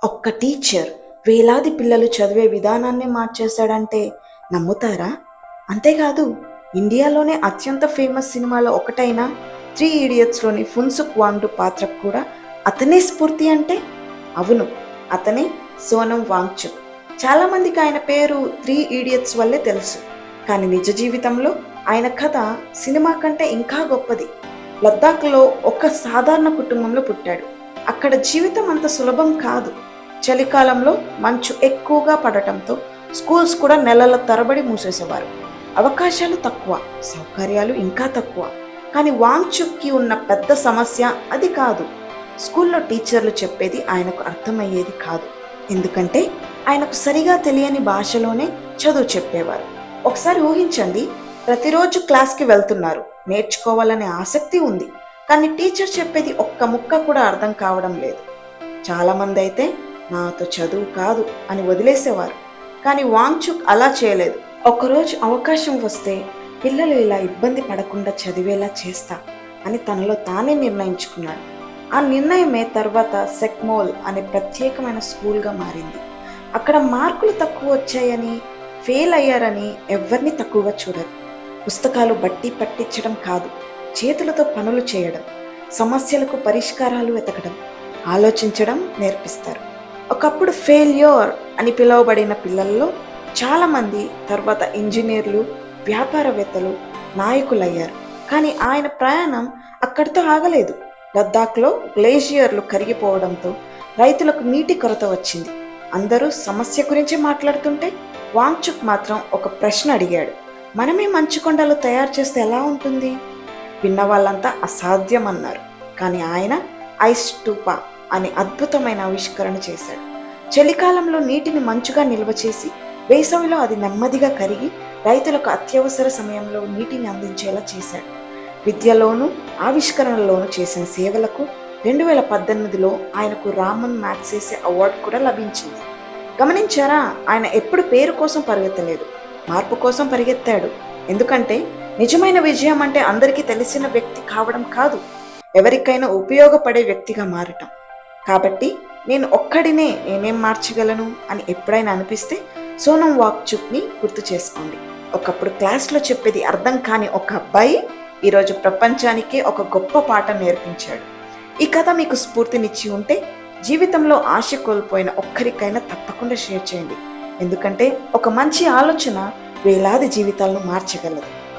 ఒక్క టీచర్ వేలాది పిల్లలు చదివే విధానాన్ని మార్చేశాడంటే నమ్ముతారా? అంతేకాదు, ఇండియాలోనే అత్యంత ఫేమస్ సినిమాలో ఒకటైన 3 ఇడియట్స్లోని ఫున్సుక్ వాంగ్డు పాత్రకు కూడా అతనే స్ఫూర్తి అంటే? అవును, అతనే సోనం వాంగ్చుక్. చాలామందికి ఆయన పేరు 3 ఇడియట్స్ వల్లే తెలుసు. కానీ నిజ జీవితంలో ఆయన కథ సినిమా కంటే ఇంకా గొప్పది. లద్దాఖ్లో ఒక సాధారణ కుటుంబంలో పుట్టాడు. అక్కడ జీవితం అంత సులభం కాదు. చలికాలంలో మంచు ఎక్కువగా పడటంతో స్కూల్స్ కూడా నెలల తరబడి మూసేసేవారు. అవకాశాలు తక్కువ, సౌకర్యాలు ఇంకా తక్కువ. కానీ వాంగ్చుక్కి ఉన్న పెద్ద సమస్య అది కాదు. స్కూల్లో టీచర్లు చెప్పేది ఆయనకు అర్థమయ్యేది కాదు. ఎందుకంటే ఆయనకు సరిగా తెలియని భాషలోనే చదువు చెప్పేవారు. ఒకసారి ఊహించండి, ప్రతిరోజు క్లాస్కి వెళ్తున్నారు, నేర్చుకోవాలనే ఆసక్తి ఉంది, కానీ టీచర్ చెప్పేది ఒక్క ముక్క కూడా అర్థం కావడం లేదు. చాలామంది అయితే నాతో చదువు కాదు అని వదిలేసేవారు. కానీ వాంగ్చుక్ అలా చేయలేదు. ఒకరోజు అవకాశం వస్తే పిల్లలు ఇలా ఇబ్బంది పడకుండా చదివేలా చేస్తా అని తనలో తానే నిర్ణయించుకున్నాడు. ఆ నిర్ణయమే తర్వాత సెక్మోల్ అనే ప్రత్యేకమైన స్కూల్గా మారింది. అక్కడ మార్కులు తక్కువ వచ్చాయని, ఫెయిల్ అయ్యారని ఎవరిని తక్కువగా చూడరు. పుస్తకాలు బట్టి పట్టించడం కాదు, చేతులతో పనులు చేయడం, సమస్యలకు పరిష్కారాలు వెతకడం, ఆలోచించడం నేర్పిస్తారు. ఒకప్పుడు ఫెయిల్యూర్ అని పిలువబడిన పిల్లల్లో చాలామంది తర్వాత ఇంజనీర్లు, వ్యాపారవేత్తలు, నాయకులయ్యారు. కానీ ఆయన ప్రయాణం అక్కడితో ఆగలేదు. లద్దాఖ్లో గ్లేషియర్లు కరిగిపోవడంతో రైతులకు నీటి కొరత వచ్చింది. అందరూ సమస్య గురించి మాట్లాడుతుంటే వాంగ్చుక్ మాత్రం ఒక ప్రశ్న అడిగాడు. మనమే మంచు కొండలు తయారు చేస్తే ఎలా ఉంటుంది? విన్న వాళ్ళంతా అసాధ్యం అన్నారు. కానీ ఆయన ఐస్ స్టూపా అనే అద్భుతమైన ఆవిష్కరణ చేశాడు. చలికాలంలో నీటిని మంచుగా నిల్వ చేసి వేసవిలో అది నెమ్మదిగా కరిగి రైతులకు అత్యవసర సమయంలో నీటిని అందించేలా చేశాడు. విద్యలోనూ ఆవిష్కరణలోనూ చేసిన సేవలకు 2018లో ఆయనకు రామన్ మ్యాగ్సెసే అవార్డు కూడా లభించింది. గమనించారా? ఆయన ఎప్పుడు పేరు కోసం పరిగెత్తలేదు, మార్పు కోసం పరిగెత్తాడు. ఎందుకంటే నిజమైన విజయం అంటే అందరికీ తెలిసిన వ్యక్తి కావడం కాదు, ఎవరికైనా ఉపయోగపడే వ్యక్తిగా మారటం. కాబట్టి నేను ఒక్కడినే నేనేం మార్చగలను అని ఎప్పుడైనా అనిపిస్తే సోనం వాంగ్చుక్ని గుర్తు చేసుకోండి. ఒకప్పుడు క్లాస్లో చెప్పేది అర్థం కాని ఒక అబ్బాయి ఈరోజు ప్రపంచానికే ఒక గొప్ప పాఠం నేర్పించాడు. ఈ కథ మీకు స్ఫూర్తినిచ్చి ఉంటే జీవితంలో ఆశ కోల్పోయిన ఒక్కరికైనా తప్పకుండా షేర్ చేయండి. ఎందుకంటే ఒక మంచి ఆలోచన వేలాది జీవితాలను మార్చగలదు.